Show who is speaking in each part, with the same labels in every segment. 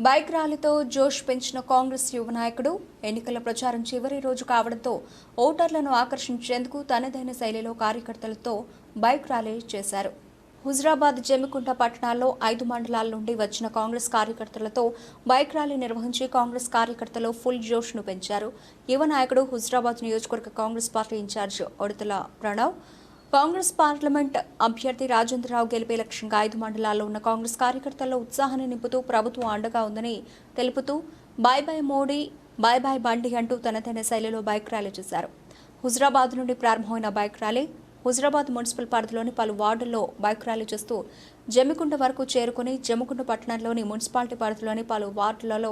Speaker 1: Bike ర్యాలీతో జోష్ పెంచిన కాంగ్రెస్ యువ నాయకుడు ఎన్నికల ప్రచారం చివరి రోజు కావడంతో ఓటర్లను ఆకర్షించేందుకు తనదైన శైలిలో కార్యకర్తలతో బైక్ ర్యాలీ చేశారు. హుజరాబాద్, జమ్మికుంట పట్టణాల్లో 5 మండలాల నుండి వచ్చిన కాంగ్రెస్ కార్యకర్తలతో బైక్ ర్యాలీ నిర్వహించి కాంగ్రెస్ కార్యకర్తలు ఫుల్ జోష్ను పెంచారు. యువ నాయకుడు హుజరాబాద్ నియోజకవర్గ Congress party incharge Udatala Pranav, Congress parliament అభ్యర్థి రాజేంద్రరావు గెలిపే లక్ష్యంగా 5 మండలాల్లో ఉన్న కాంగ్రెస్ కార్యకర్తల్లో ఉత్సాహాన్ని నింపుతూ ప్రభుత్వం అండగా ఉందని తెలుపుతూ by by mod a, by by బండి అంటూ తనదైన శైలిలో బైక్ ర్యాలీ చేశారు. హుజరాబాద్ నుండి ప్రారంభమైన బైక్ ర్యాలీ హుజరాబాద్ మున్సిపల్ పరిధిలోని పలు వార్డుల్లో బైక్ ర్యాలీ చేస్తూ జమ్మికుంట వరకు చేరుకుని జమ్మికుంట పట్టణంలోని మున్సిపాలిటీ పరిధిలోని పలు వార్డులలో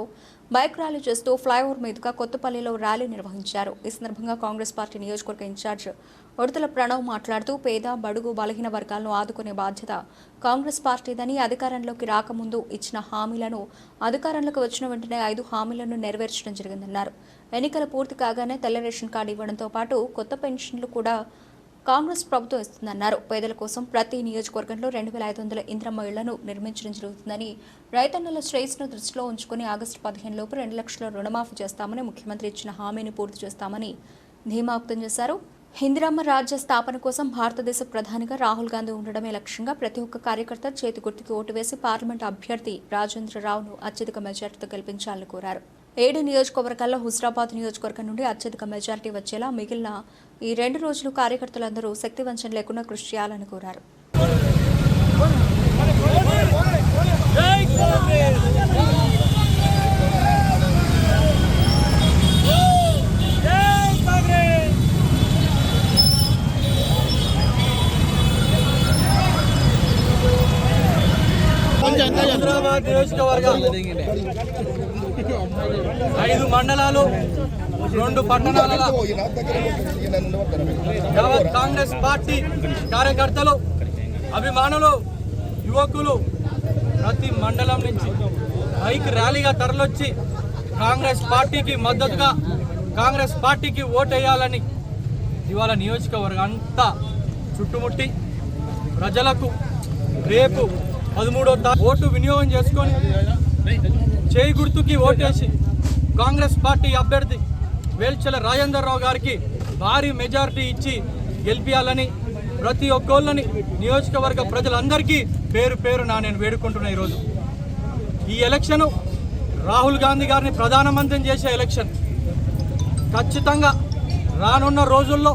Speaker 1: బైక్ ర్యాలీ చేస్తూ ఫ్లైఓవర్ మీదుగా కొత్తపల్లిలో ర్యాలీ నిర్వహించారు. ఈ సందర్భంగా కాంగ్రెస్ పార్టీ నియోజకవర్గ ఇన్ఛార్జ్ ఉడతల ప్రణవ్ మాట్లాడుతూ పేద, బడుగు, బలహీన వర్గాలను ఆదుకునే బాధ్యత కాంగ్రెస్ పార్టీదని, అధికారంలోకి రాకముందు ఇచ్చిన హామీలను అధికారంలోకి వచ్చిన వెంటనే 5 హామీలను నెరవేర్చడం జరిగిందన్నారు. ఎన్నికలు పూర్తి కాగానే తెల్ల రేషన్ కార్డు ఇవ్వడంతో పాటు కొత్త పెన్షన్లు కూడా కాంగ్రెస్ ప్రభుత్వం ఇస్తుందన్నారు. పేదల కోసం ప్రతి నియోజకవర్గంలో 2500 ఇంద్రమ్మ ఇళ్లను నిర్మించడం జరుగుతుందని, రైతన్నల శ్రేయస్సును దృష్టిలో ఉంచుకుని ఆగస్టు 15 లోపు 2 లక్షల రుణమాఫీ చేస్తామని, ముఖ్యమంత్రి ఇచ్చిన హామీని పూర్తి చేస్తామని ధీమా వ్యక్తం చేశారు. ఇందిరమ్మ రాజ్య స్థాపన కోసం భారతదేశ ప్రధానిగా రాహుల్ గాంధీ ఉండడమే లక్ష్యంగా ప్రతి ఒక్క కార్యకర్త చేతి గుర్తుకి ఓటు వేసి పార్లమెంట్ అభ్యర్థి రాజేంద్రరావును అత్యధిక మెజార్టీతో గెలిపించాలని కోరారు. 7 నియోజకవర్గాల్లో హుజరాబాద్ నియోజకవర్గం నుండి అత్యధిక మెజార్టీ వచ్చేలా మిగిలిన ఈ 2 రోజులు కార్యకర్తలందరూ శక్తివంచన లేకుండా కృషి చేయాలని కోరారు.
Speaker 2: హైదరాబాద్ నియోజకవర్గం 5 మండలాలు 2 పట్టణాల యావత్ కాంగ్రెస్ పార్టీ కార్యకర్తలు, అభిమానులు, యువకులు ప్రతి మండలం నుంచి బైక్ ర్యాలీగా తరలొచ్చి కాంగ్రెస్ పార్టీకి మద్దతుగా కాంగ్రెస్ పార్టీకి ఓటేయాలని ఇవాళ నియోజకవర్గం అంతా చుట్టుముట్టి ప్రజలకు రేపు 13వ తారీఖు ఓటు వినియోగం చేసుకొని చేయి గుర్తుకి ఓటేసి కాంగ్రెస్ పార్టీ అభ్యర్థి వేల్చల రాజేంద్రరావు గారికి భారీ మెజారిటీ ఇచ్చి గెలిపించాలని ప్రతి ఒక్కళ్ళని నియోజకవర్గ ప్రజలందరికీ పేరు పేరున నేను వేడుకుంటున్నా. ఈరోజు ఈ ఎలక్షన్ రాహుల్ గాంధీ గారిని ప్రధానమంత్రిని చేసే ఎలక్షన్. ఖచ్చితంగా రానున్న రోజుల్లో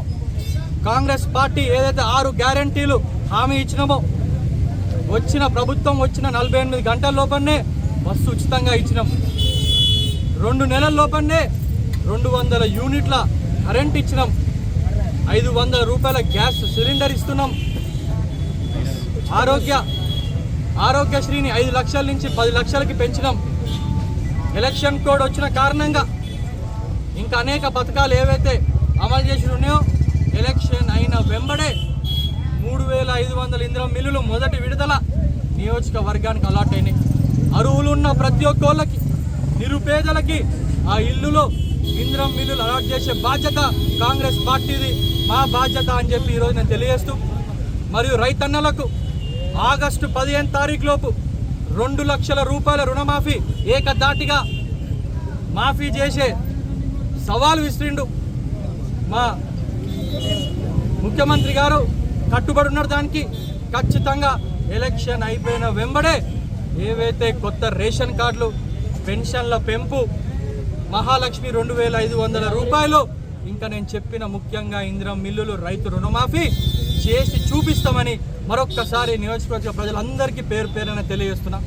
Speaker 2: కాంగ్రెస్ పార్టీ ఏదైతే 6 గ్యారంటీలు హామీ ఇచ్చినామో, వచ్చిన ప్రభుత్వం వచ్చిన 48 గంటల లోపలనే బస్సు ఉచితంగా ఇచ్చినాం. 2 నెలల లోపలనే 200 యూనిట్ల కరెంట్ ఇచ్చినాం. 500 రూపాయల గ్యాస్ సిలిండర్ ఇస్తున్నాం. ఆరోగ్యశ్రీని 5 లక్షల నుంచి 10 లక్షలకి పెంచినాం. ఎలక్షన్ కోడ్ వచ్చిన కారణంగా ఇంకా అనేక పథకాలు ఏవైతే అమలు చేసి ఉన్నాయో ఎలక్షన్ అయిన వెంబడే 3500 ఇంద్రం మిల్లులు మొదటి విడుదల నియోజకవర్గానికి అలాట్ అయినాయి. అర్హులున్న ప్రతి ఒక్కళ్ళకి, నిరుపేదలకి ఆ ఇల్లులో ఇంద్రం మిల్లులు అలాట్ చేసే బాధ్యత కాంగ్రెస్ పార్టీది, మా బాధ్యత అని చెప్పి ఈరోజు నేను తెలియజేస్తూ, మరియు రైతన్నలకు ఆగస్టు 15 తారీఖు లోపు 2 లక్షల రూపాయల రుణమాఫీ ఏకదాటిగా మాఫీ చేసే సవాల్ విసిరిండు మా ముఖ్యమంత్రి గారు. కట్టుబడి ఉన్న దానికి ఖచ్చితంగా ఎలక్షన్ అయిపోయిన వెంబడే ఏవైతే కొత్త రేషన్ కార్డులు, పెన్షన్ల పెంపు, మహాలక్ష్మి 2500 రూపాయలు, ఇంకా నేను చెప్పిన ముఖ్యంగా ఇందిరం మిల్లులు, రైతు రుణమాఫీ చేసి చూపిస్తామని మరొక్కసారి నియోజకవర్గ ప్రజలందరికీ పేరు పేరున తెలియజేస్తున్నా.